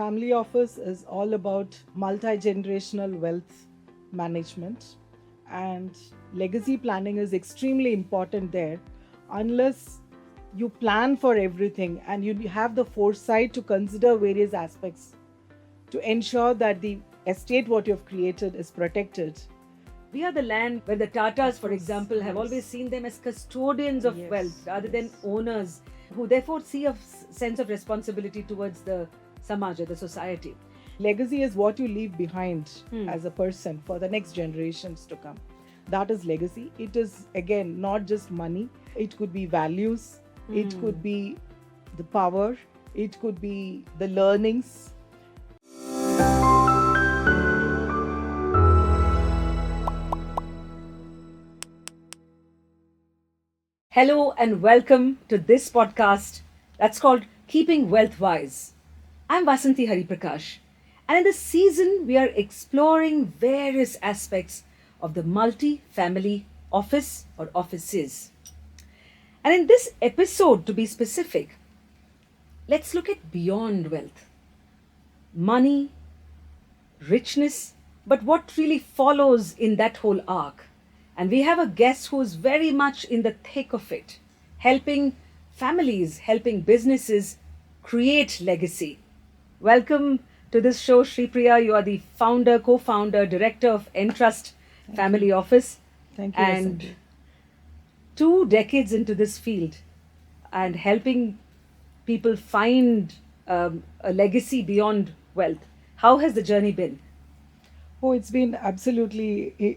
family office is all about multi-generational wealth management, and legacy planning is extremely important there. Unless you plan for everything and you have the foresight to consider various aspects to ensure that the estate what you've created is protected. We are the land where the Tatas, for Yes, example, have yes. always seen them as custodians of Yes, wealth rather than yes. owners, who therefore see a sense of responsibility towards the samaj or the society. Legacy is what you leave behind Hmm. as a person for the next generations to come. That is legacy. It is, again, not just money, it could be values, it could be the power, it could be the learnings. Hello and welcome to this podcast that's called Keeping Wealth Wise. I'm Vasanthi Hariprakash, and in this season, we are exploring various aspects of the multi family office or offices. And in this episode, to be specific, let's look at beyond wealth, money, richness, but what really follows in that whole arc. And we have a guest who's very much in the thick of it, helping families, helping businesses create legacy. Welcome to this show, Shri Priya. You are the founder, co founder, director of Entrust Family Office. Thank you, And Vasanthi. 2 decades into this field and helping people find a legacy beyond wealth. How has the journey been? Oh, it's been absolutely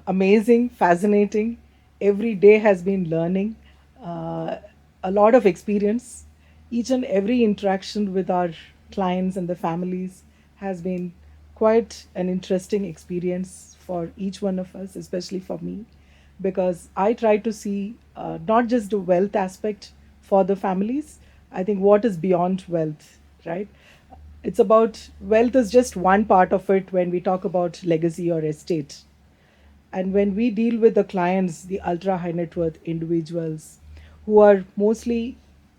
amazing, fascinating. Every day has been learning, uh, a lot of experience. Each and every interaction with our clients and the families has been quite an interesting experience for each one of us, especially for me, because I try to see not just the wealth aspect for the families. I think what is beyond wealth, right? It's about wealth is just one part of it when we talk about legacy or estate. And when we deal with the clients, the ultra high net worth individuals who are mostly,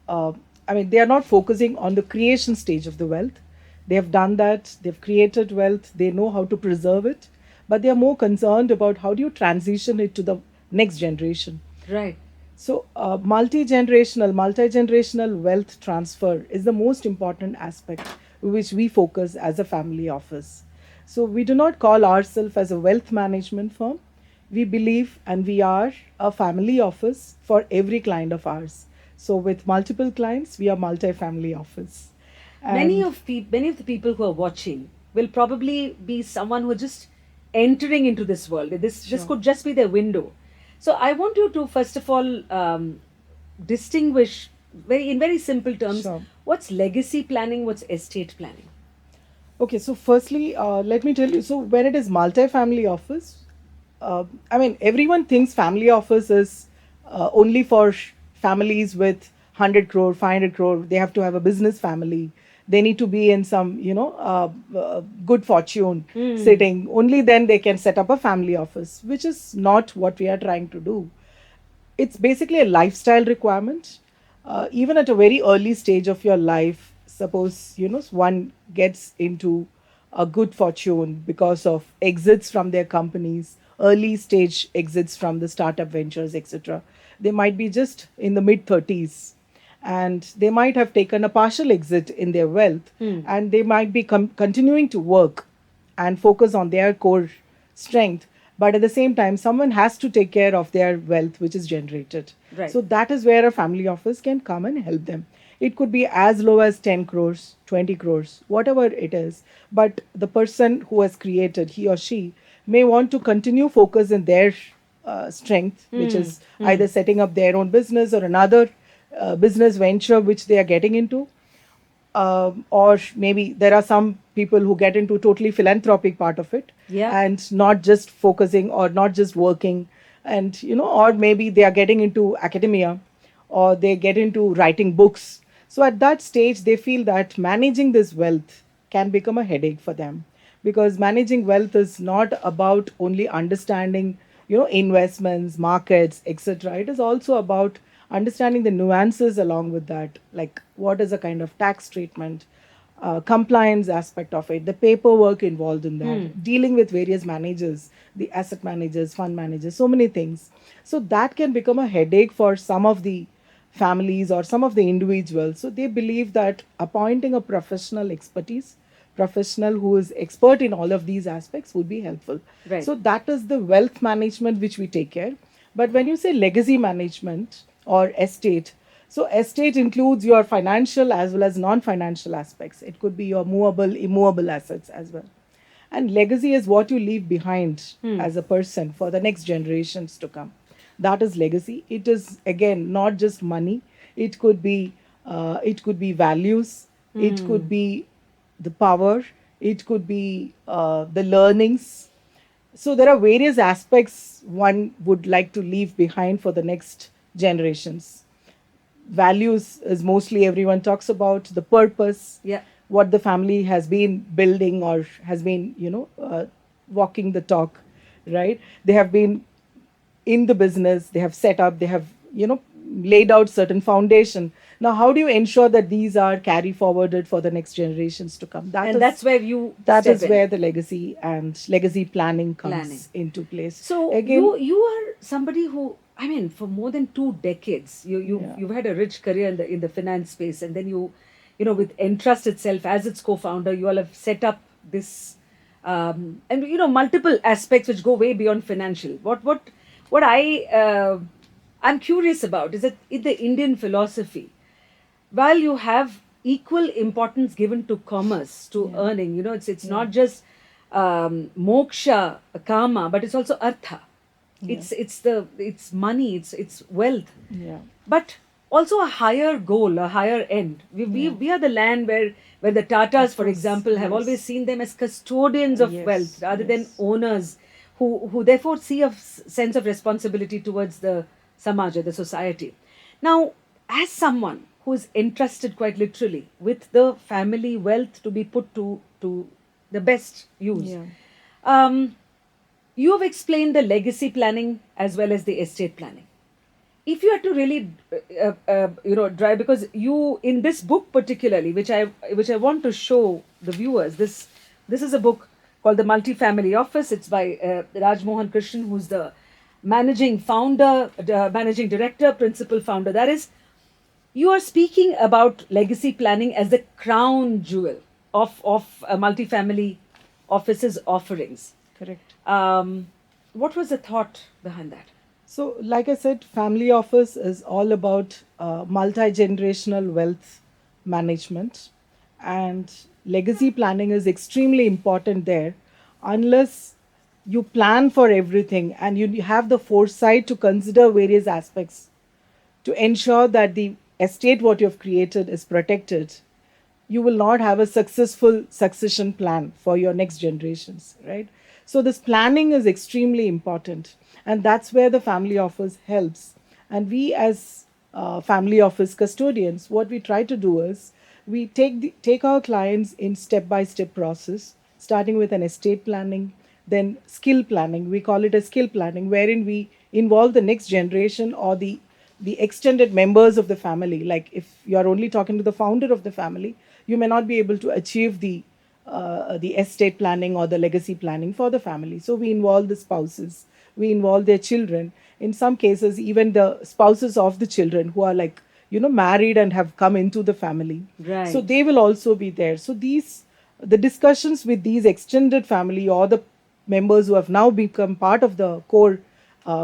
uh, they are not focusing on the creation stage of the wealth. They have done that, they've created wealth, they know how to preserve it, but they are more concerned about how do you transition it to the next generation. Right. So, multi-generational wealth transfer is the most important aspect which we focus as a family office. So, we do not call ourselves as a wealth management firm. We believe and we are a family office for every client of ours. So, with multiple clients, we are multi-family office. Many And of many of the people who are watching will probably be someone who are just entering into this world. This sure, could just be their window. So I want you to first of all distinguish very simple terms sure. what's legacy planning, what's estate planning. Okay, so firstly, let me tell you. So when it is multi-family office, everyone thinks family office is only for families with 100 crore, 500 crore. They have to have a business family. They need to be in some, good fortune sitting. Only then they can set up a family office, which is not what we are trying to do. It's basically a lifestyle requirement. Even at a very early stage of your life, suppose one gets into a good fortune because of exits from their companies, early stage exits from the startup ventures, etc. They might be just in the mid 30s, and they might have taken a partial exit in their wealth, and they might be continuing to work and focus on their core strength, but at the same time someone has to take care of their wealth which is generated. Right. So that is where a family office can come and help them. It could be as low as 10 crores, 20 crores, whatever it is, but the person who has created, he or she may want to continue focus in their strength, which is either setting up their own business or another business venture which they are getting into, or maybe there are some people who get into totally philanthropic part of it Yeah. and not just focusing or not just working, and or maybe they are getting into academia or they get into writing books. So at that stage they feel that managing this wealth can become a headache for them, because managing wealth is not about only understanding investments, markets, etc. It is also about understanding the nuances along with that, like what is a kind of tax treatment, compliance aspect of it, the paperwork involved in Hmm. that, dealing with various managers, the asset managers, fund managers, so many things. So that can become a headache for some of the families or some of the individuals. So they believe that appointing a professional expertise, professional who is expert in all of these aspects would be helpful. Right. So that is the wealth management which we take care. But when you say legacy management or estate, so estate includes your financial as well as non-financial aspects. It could be your movable, immovable assets as well. And legacy is what you leave behind Hmm. as a person for the next generations to come. That is legacy. It is again not just money. It could be values. It Hmm. could be the power. It could be the learnings. So there are various aspects one would like to leave behind for the next generations. Values is mostly everyone talks about the purpose, Yeah. what the family has been building or has been, walking the talk, right? They have been in the business, they have set up, they have, laid out certain foundation. Now how do you ensure that these are carry forwarded for the next generations to come? that And is that's where you that step is in. where the legacy and legacy planning Planning. comes into place So again. you are somebody who, I mean, for more than 2 decades, Yeah. you've had a rich career in the finance space, and then with Entrust itself as its co-founder, you all have set up this, and multiple aspects which go way beyond financial. What I'm curious about is that in the Indian philosophy, while you have equal importance given to commerce, to Yeah. earning, it's Yeah. not just moksha, karma, but it's also artha. Yeah. It's money, it's wealth, Yeah. but also a higher goal, a higher end. Yeah. We are the land where the Tatas, Of for course. example, have always Yes. seen them as custodians of wealth Yes. rather than Yes. owners, who therefore see a sense of responsibility towards the samaja, the society. Now, as someone who is entrusted quite literally with the family wealth to be put to the best use, Yeah. um, you have explained the legacy planning as well as the estate planning. If you had to really drive, because you, in this book particularly, which I want to show the viewers, this is a book called The Multifamily Office. It's by Raj Mohan Krishnan, who's the managing director, principal founder. That is, you are speaking about legacy planning as the crown jewel of a multifamily office's offerings. Correct. What was the thought behind that? So, like I said, family office is all about multi generational wealth management, and legacy planning is extremely important there. Unless you plan for everything and you have the foresight to consider various aspects to ensure that the estate what you have created is protected, you will not have a successful succession plan for your next generations, right? So this planning is extremely important, and that's where the family office helps. And we as family office custodians, what we try to do is we take our clients in step by step process, starting with an estate planning, then skill planning. We call it a skill planning, wherein we involve the next generation or the extended members of the family. Like if you are only talking to the founder of the family, you may not be able to achieve the estate planning or the legacy planning for the family. So we involve the spouses, we involve their children. In some cases, even the spouses of the children who are like married and have come into the family. So Right. they will also be there. So the discussions with these extended family or the members who have now become part of the core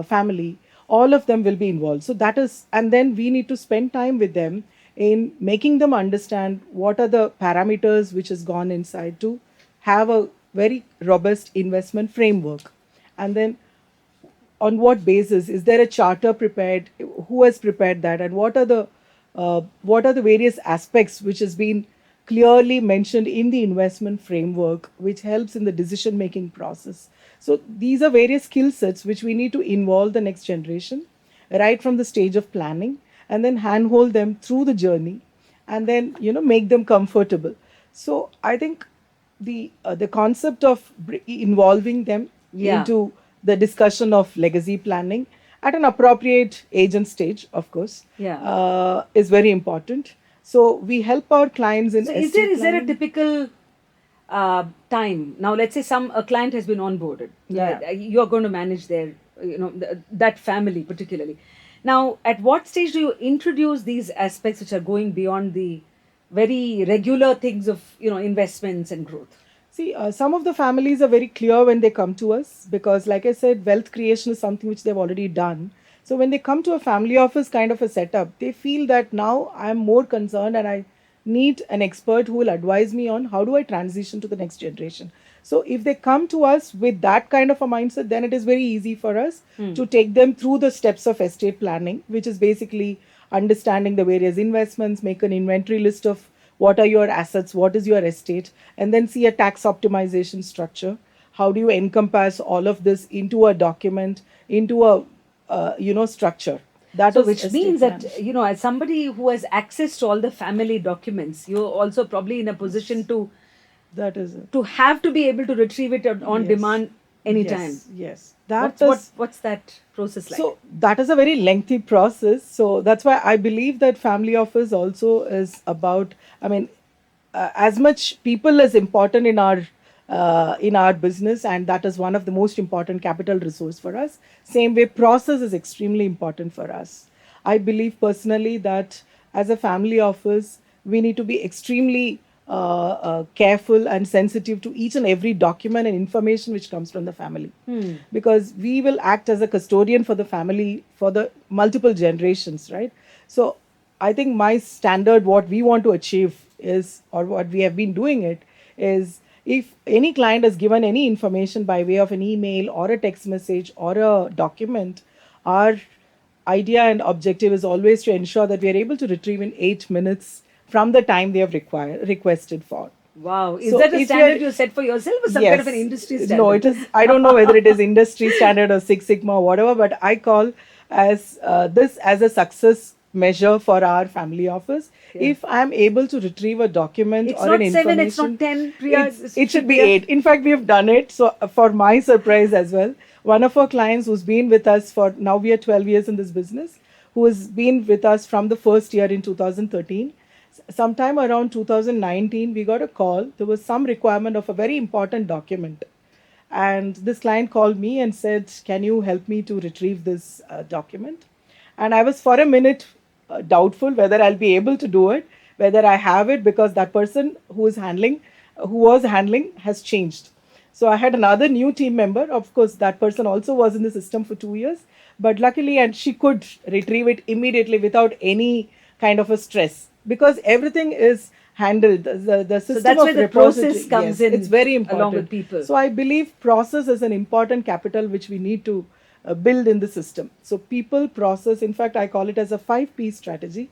family, all of them will be involved. So that is, and then we need to spend time with them in making them understand what are the parameters which has gone inside to have a very robust investment framework. And then on what basis is there a charter prepared, who has prepared that, and what are the various aspects which has been clearly mentioned in the investment framework which helps in the decision making process. So these are various skill sets which we need to involve the next generation right from the stage of planning, and then handhold them through the journey, and then make them comfortable. So I think the concept of involving them Yeah. into the discussion of legacy planning at an appropriate age and stage, of course, Yeah. is very important. So we help our clients in So estate is there a planning. typical time? Now, let's say a client has been onboarded. Yeah. You're going to manage their, that family particularly. Now, at what stage do you introduce these aspects which are going beyond the very regular things of investments and growth? See, some of the families are very clear when they come to us because, like I said, wealth creation is something which they've already done. So when they come to a family office kind of a setup, they feel that now I'm more concerned and I need an expert who will advise me on how do I transition to the next generation. So if they come to us with that kind of a mindset, then it is very easy for us to take them through the steps of estate planning, which is basically understanding the various investments, make an inventory list of what are your assets, what is your estate, and then see a tax optimization structure. How do you encompass all of this into a document, into a structure? That So, is which estate means plan. that, as somebody who has access to all the family documents, you're also probably in a position That is it. to have to be able to retrieve it on Yes. demand anytime. Yes. Yes. That is. What's that process like? So that is a very lengthy process. So that's why I believe that family office also is about. I mean, as much people is important in our business, and that is one of the most important capital resource for us. Same way, process is extremely important for us. I believe personally that as a family office, we need to be extremely careful and sensitive to each and every document and information which comes from the family, because we will act as a custodian for the family for the multiple generations, right? So I think my standard, what we want to achieve is, or what we have been doing it, is if any client has given any information by way of an email or a text message or a document, our idea and objective is always to ensure that we are able to retrieve in 8 minutes from the time they have requested for. Wow, is So that a if standard you're, you set for yourself or some kind of an yes, industry no, standard? it is. I don't know whether it is industry standard or Six Sigma or whatever, but I call as this as a success measure for our family office. Yeah. If I'm able to retrieve a document It's or an not seven, it's not information, 10, Priya. it should be Priya. 8. In fact, we have done it. So for my surprise as well, one of our clients who's been with us for now, we are 12 years in this business, who has been with us from the first year in 2013. Sometime around 2019, we got a call. There was some requirement of a very important document. And this client called me and said, can you help me to retrieve this document? And I was for a minute doubtful whether I'll be able to do it, whether I have it, because that person who was handling has changed. So I had another new team member. Of course, that person also was in the system for 2 years, but luckily, and she could retrieve it immediately without any kind of a stress, because everything is handled. The So system that's of where the repository, process comes yes, in it's very along with important. people. So I believe process is an important capital which we need to build in the system. So people, process. In fact, I call it as a 5P strategy,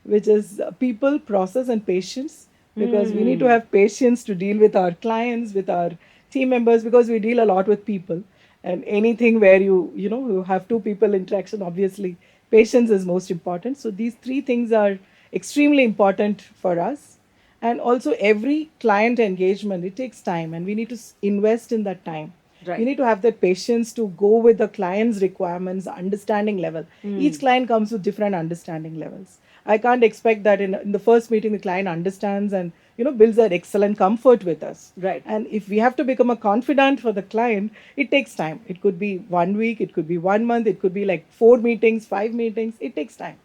which is people, process, and patience. Because we need to have patience to deal with our clients, with our team members, because we deal a lot with people. And anything where you have two people interaction, obviously patience is most important. So these three things are extremely important for us. And also every client engagement, it takes time, and we need to invest in that time. We Right. need to have that patience to go with the client's requirements, understanding level. Each client comes with different understanding levels. I can't expect that in the first meeting the client understands and builds that excellent comfort with us. Right. And if we have to become a confidant for the client, it takes time. It could be 1 week, it could be 1 month, it could be like 4 meetings, 5 meetings. It takes time.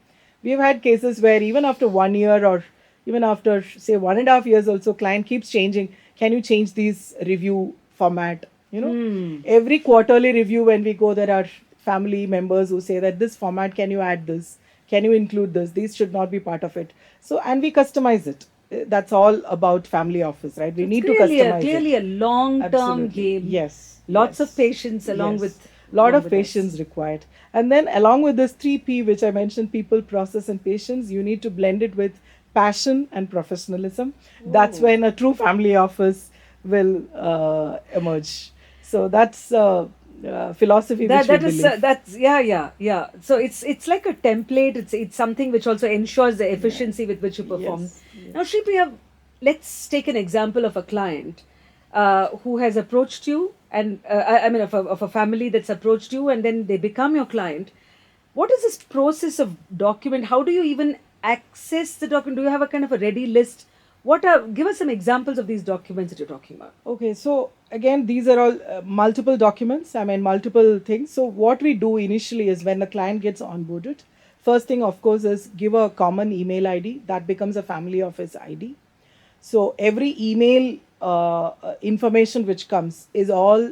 We've had cases where even after 1 year, or even after say 1.5 years also, client keeps changing. Can you change these review format? Every quarterly review when we go, there are family members who say that this format, can you add this? Can you include this? These should not be part of it. So, and we customize it. That's all about family office, right? We So it's need to customize clearly it. a long-term Absolutely. game. Yes. Lots of Yes. patience along Yes. with Lot along of with this. patience required. And then along with this 3P, which I mentioned, people, process, and patience, you need to blend it with passion and professionalism. That's Oh. when a true family office will emerge. So that's philosophy which we That is believe. that's yeah. So it's like a template. It's something which also ensures the Yeah. efficiency with which you perform. Yes. Now, Yes. Shripriya, let's take an example of a client who has approached you, and I mean of a family that's approached you, and then they become your client. What is this process of document? How do you even access the document? Do you have a kind of a ready list? Give us some examples of these documents that you're talking about. Okay, so again, these are all multiple documents, I mean, multiple things. So, what we do initially is when the client gets onboarded, first thing, of course, is give a common email ID that becomes a family office ID. So, every email information which comes is all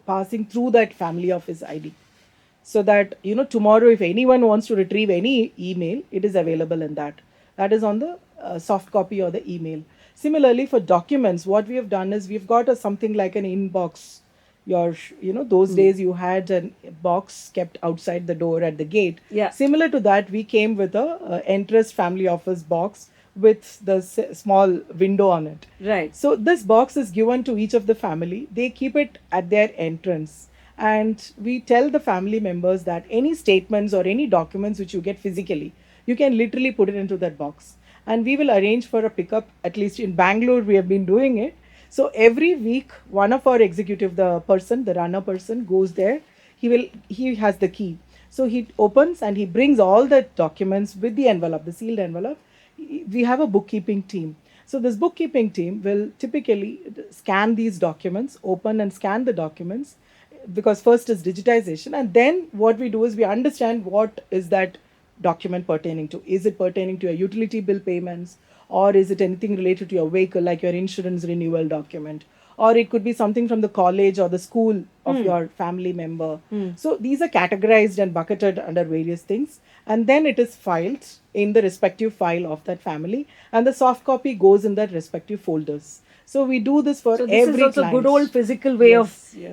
passing through that family office ID, so that tomorrow if anyone wants to retrieve any email, it is available in that is on the soft copy or the email. Similarly, for documents, what we have done is we've got a something like an inbox. Those days you had a box kept outside the door at the gate. Yeah. Similar to that, we came with a interest family office box with the small window on it. Right. So this box is given to each of the family. They keep it at their entrance. And we tell the family members that any statements or any documents which you get physically, you can literally put it into that box. And we will arrange for a pickup, at least in Bangalore, we have been doing it. So every week, one of our executive, the runner person, goes there. He has the key. So he opens and he brings all the documents with the envelope, the sealed envelope. We have a bookkeeping team. So this bookkeeping team will typically scan these documents, open and scan the documents, because first is digitization, and then what we do is we understand what is that document pertaining to. Is it pertaining to your utility bill payments, or is it anything related to your vehicle, like your insurance renewal document, or it could be something from the college or the school of your family member. So these are categorized and bucketed under various things, and then it is filed in the respective file of that family, and the soft copy goes in that respective folders. So we do this for So this every is also client. good old physical way of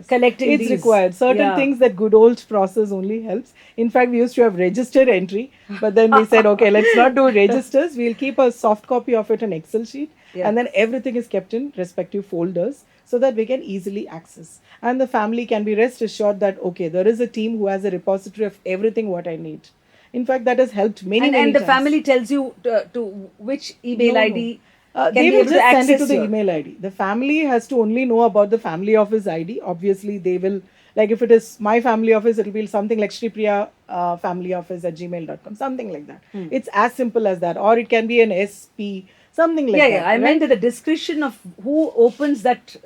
collecting It's these. required. Certain Yeah. things that good old process only helps. In fact, we used to have register entry, but then we said, okay, let's not do registers. We'll keep a soft copy of it in Excel sheet, Yeah. and then everything is kept in respective folders so that we can easily access. And the family can be rest assured that, okay, there is a team who has a repository of everything what I need. In fact, that has helped many, many And the times. family tells you to which email No, no. ID can They be will able to just send it access to the your. email ID. The family has to only know about the family office ID. Obviously, they will, like if it is my family office, it will be something like Shripriya family office at gmail.com, something like that. It's as simple as that. Or it can be an SP, something like Yeah, that. yeah. I right? meant that the discretion of who opens that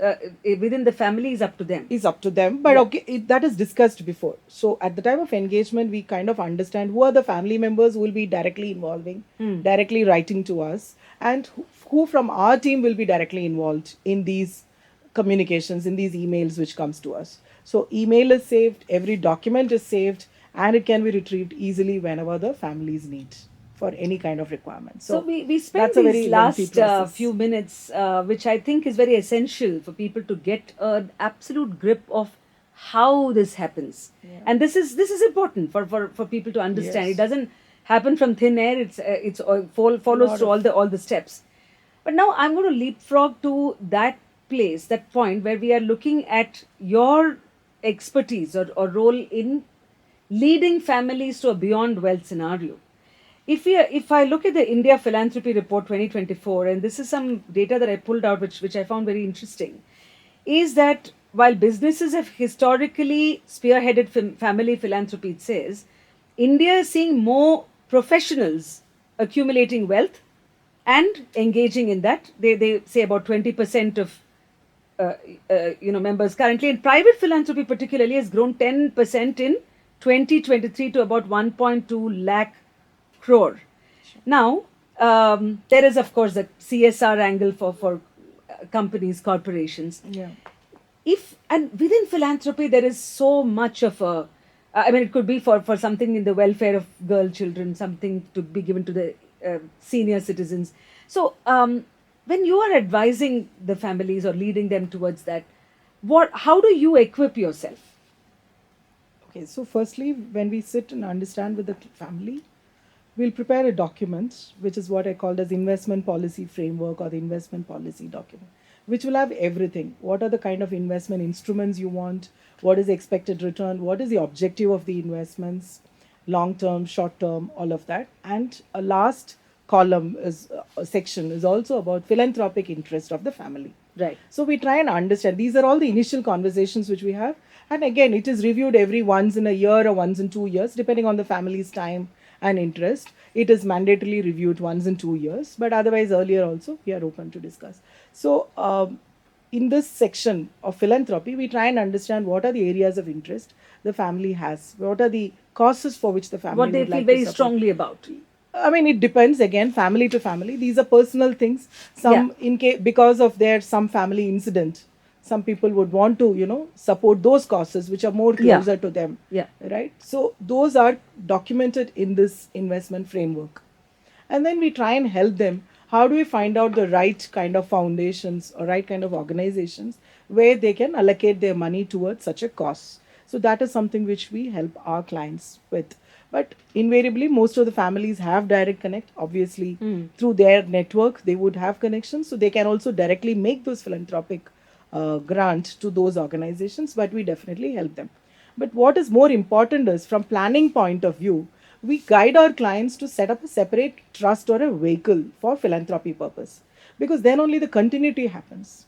within the family is up to them. Is up to them, but okay, that is discussed before. So at the time of engagement, we kind of understand who are the family members who will be directly involving, directly writing to us, and who from our team will be directly involved in these communications, in these emails which comes to us. So email is saved, every document is saved, and it can be retrieved easily whenever the families need for any kind of requirement. So we spent that's a these very lengthy last process. few minutes, which I think is very essential for people to get an absolute grip of how this happens. And this is important for people to understand. Yes. It doesn't happen from thin air. Follows through all the steps. But now I'm going to leapfrog to that place, that point where we are looking at your expertise or role in leading families to a beyond wealth scenario. If I look at the India Philanthropy Report 2024, and this is some data that I pulled out, which I found very interesting, is that while businesses have historically spearheaded family philanthropy, it says India is seeing more professionals accumulating wealth and engaging in that. They say about 20% of members currently, and private philanthropy particularly has grown 10% in 2023 to about 1.2 lakh crore. Now, there is of course the CSR angle for companies, corporations. Yeah. And within philanthropy there is so much of it could be for something in the welfare of girl children, something to be given to the senior citizens. So when you are advising the families or leading them towards that, how do you equip yourself? Okay, so firstly, when we sit and understand with the family, we'll prepare a document, which is what I called as investment policy framework or the investment policy document, which will have everything. What are the kind of investment instruments you want? What is the expected return? What is the objective of the investments? Long term, short term, all of that. And a last column is a section is also about philanthropic interest of the family. Right. So we try and understand. These are all the initial conversations which we have. And again, it is reviewed every once in a year or once in 2 years, depending on the family's time and interest. It is mandatorily reviewed once in 2 years, but otherwise, earlier also, we are open to discuss. So, in this section of philanthropy, we try and understand what are the areas of interest the family has, what are the causes for which the What family they would feel like to very support. strongly about. I mean, it depends again, family to family. These are personal things. Yeah. Some, in case because of their some family incident, some people would want to, support those causes which are more Yeah. closer to them, Yeah. right? So those are documented in this investment framework, and then we try and help them. How do we find out the right kind of foundations or right kind of organizations where they can allocate their money towards such a cause? So that is something which we help our clients with. But invariably, most of the families have direct connect. Obviously, through their network, they would have connections, so they can also directly make those philanthropic grant to those organizations. But we definitely help them. But what is more important is, from planning point of view, we guide our clients to set up a separate trust or a vehicle for philanthropy purpose, because then only the continuity happens.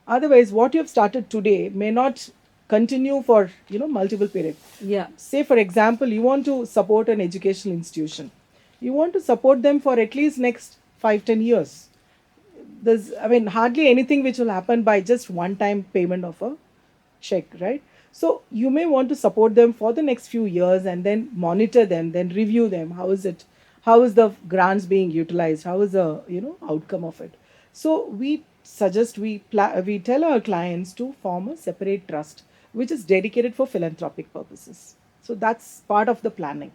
Otherwise, what you have started today may not continue for multiple periods. Yeah. Say, for example, you want to support an educational institution. You want to support them for at least next 5-10 years. There's, I mean, hardly anything which will happen by just one time payment of a check, right? So you may want to support them for the next few years and then monitor them, then review them. How is it? How is the grants being utilized? How is the outcome of it? So we suggest, we tell our clients to form a separate trust which is dedicated for philanthropic purposes. So that's part of the planning,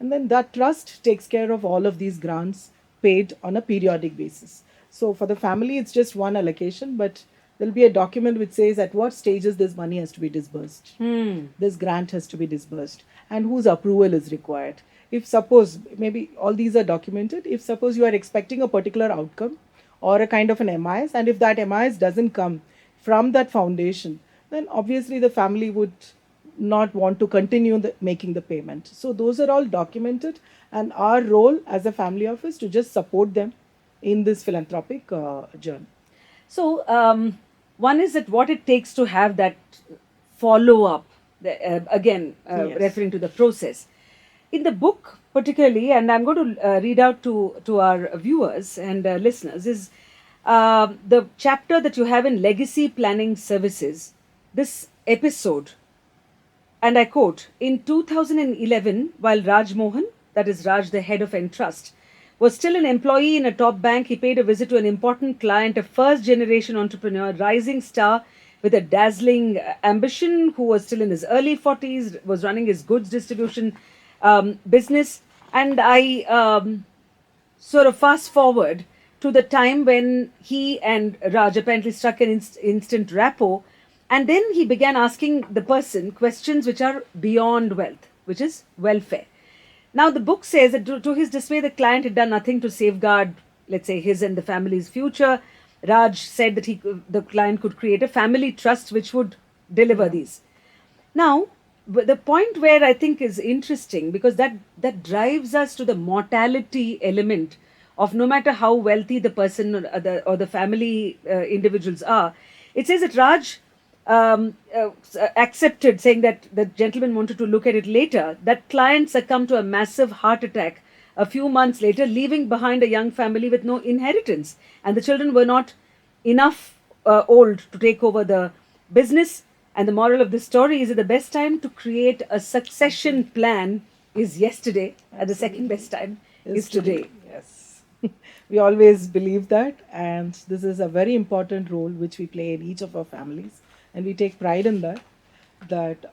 and then that trust takes care of all of these grants paid on a periodic basis. So for the family, it's just one allocation, but there'll be a document which says at what stages this money has to be disbursed. This grant has to be disbursed, and whose approval is required. If suppose, maybe all these are documented, if suppose you are expecting a particular outcome or a kind of an MIS, and if that MIS doesn't come from that foundation, then obviously the family would not want to continue making the payment. So those are all documented, and our role as a family office to just support them in this philanthropic journey. So, one is that what it takes to have that follow up, again, Yes. referring to the process. In the book, particularly, and I'm going to read out to our viewers and listeners, is the chapter that you have in Legacy Planning Services. This episode, and I quote, in 2011, while Raj Mohan, that is Raj, the head of Entrust, was still an employee in a top bank, he paid a visit to an important client, a first generation entrepreneur, rising star with a dazzling ambition, who was still in his early 40s, was running his goods distribution business. And I sort of fast forward to the time when he and Raj apparently struck an instant rapport, and then he began asking the person questions which are beyond wealth, which is welfare. Now, the book says that to his dismay, the client had done nothing to safeguard, let's say, his and the family's future. Raj said that the client could create a family trust which would deliver these. Now, the point where I think is interesting, because that drives us to the mortality element of no matter how wealthy the person or the family individuals are. It says that Raj accepted, saying that the gentleman wanted to look at it later. That client succumbed to a massive heart attack a few months later, leaving behind a young family with no inheritance, and the children were not enough old to take over the business. And the moral of the story is that the best time to create a succession plan is yesterday, and the second best time is today. Yes. We always believe that, and this is a very important role which we play in each of our families, and we take pride in that. That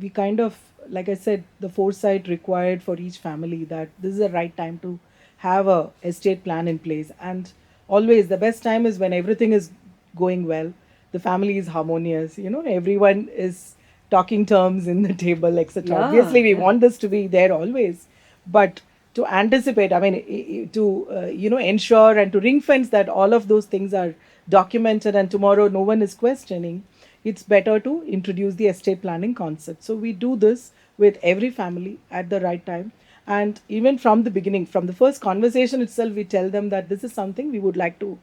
we kind of, like I said, the foresight required for each family, that this is the right time to have a estate plan in place. And always the best time is when everything is going well, the family is harmonious, everyone is talking terms in the table, etc. Yeah, Obviously, we yeah. want this to be there always, but to anticipate, I mean, to ensure and to ring fence that all of those things are documented and tomorrow no one is questioning, it's better to introduce the estate planning concept. So we do this with every family at the right time, and even from the beginning, from the first conversation itself, we tell them that this is something we would like to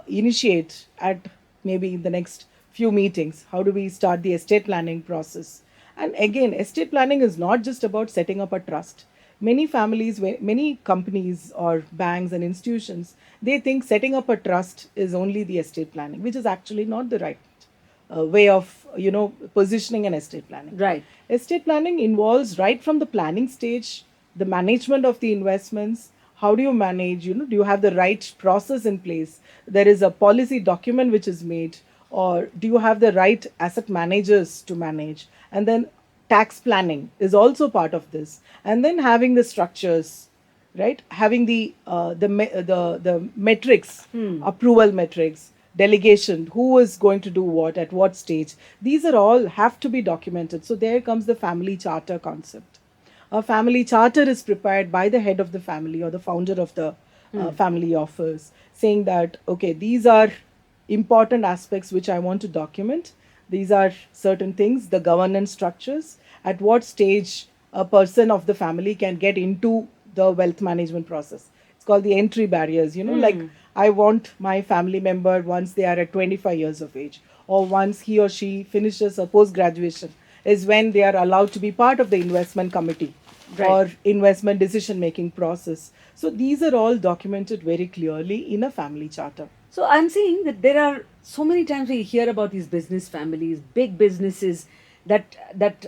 initiate at maybe in the next few meetings. How do we start the estate planning process? And again, estate planning is not just about setting up a trust. many families, many companies or banks and institutions, they think setting up a trust is only the estate planning, which is actually not the right way of positioning an estate planning. Right. Estate planning involves right from the planning stage, the management of the investments. How do you manage? Do you have the right process in place? There is a policy document which is made, or do you have the right asset managers to manage? And then tax planning is also part of this. And then having the structures, right? Having the metrics, approval metrics, delegation, who is going to do what at what stage. These are all have to be documented. So there comes the family charter concept. A family charter is prepared by the head of the family or the founder of the family office, saying that, okay, these are important aspects which I want to document. These are certain things, the governance structures, at what stage a person of the family can get into the wealth management process. It's called the entry barriers, like I want my family member once they are at 25 years of age, or once he or she finishes a post graduation, is when they are allowed to be part of the investment committee Right. or investment decision making process. So these are all documented very clearly in a family charter. So I'm saying that there are so many times we hear about these business families, big businesses that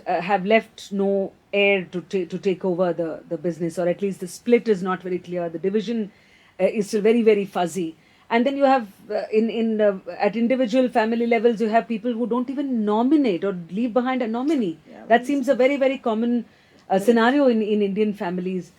have left no heir to take over the business, or at least the split is not very clear. The division is still very very fuzzy. And then you have in at individual family levels, you have people who don't even nominate or leave behind a nominee. Yeah, That seems a very very common scenario in Indian families.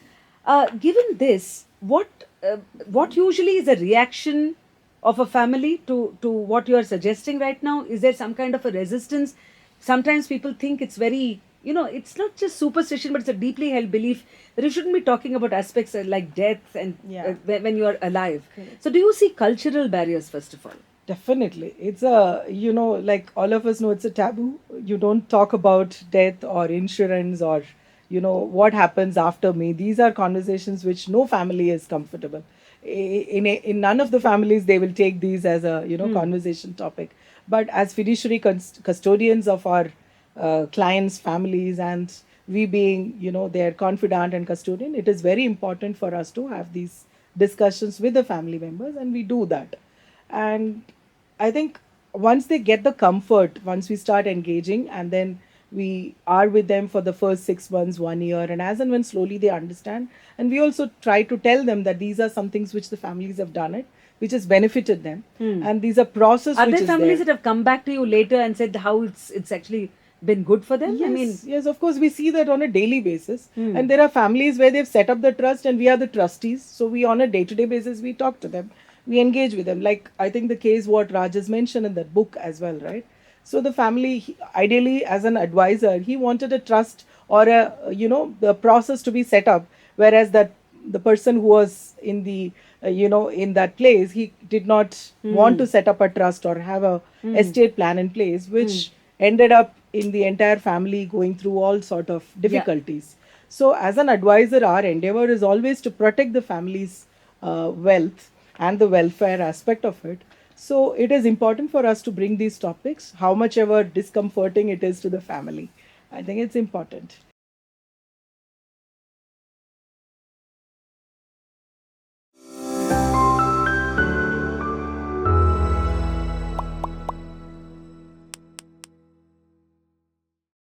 Given this, what usually is a reaction of a family to what you are suggesting right now? Is there some kind of a resistance? Sometimes people think it's very, it's not just superstition, but it's a deeply held belief that you shouldn't be talking about aspects like death and Yeah. when you are alive. Correct. So, do you see cultural barriers first of all? Definitely. It's like all of us know, it's a taboo. You don't talk about death or insurance or, what happens after me. These are conversations which no family is comfortable. In none of the families, they will take these as a, conversation topic. But as fiduciary custodians of our clients' families, and we being, their confidant and custodian, it is very important for us to have these discussions with the family members, and we do that. And I think once they get the comfort, once we start engaging, and then we are with them for the first 6 months, 1 year, and as and when slowly they understand, and we also try to tell them that these are some things which the families have done it, which has benefited them, and these are process Are which there is families there. that have come back to you later and said how it's actually been good for them? I mean, Yes, of course, we see that on a daily basis. And there are families where they've set up the trust and we are the trustees. So we, on a day-to-day basis, we talk to them, we engage with them. Like, I think the case what Raj has mentioned in that book as well, right? So the family, ideally, as an advisor, he wanted a trust or the process to be set up, whereas that the person who was in the in that place, he did not want to set up a trust or have a estate plan in place, which ended up in the entire family going through all sort of difficulties. So as an advisor, our endeavor is always to protect the family's wealth and the welfare aspect of it. So it is important for us to bring these topics, how much ever discomforting it is to the family. I think it's important.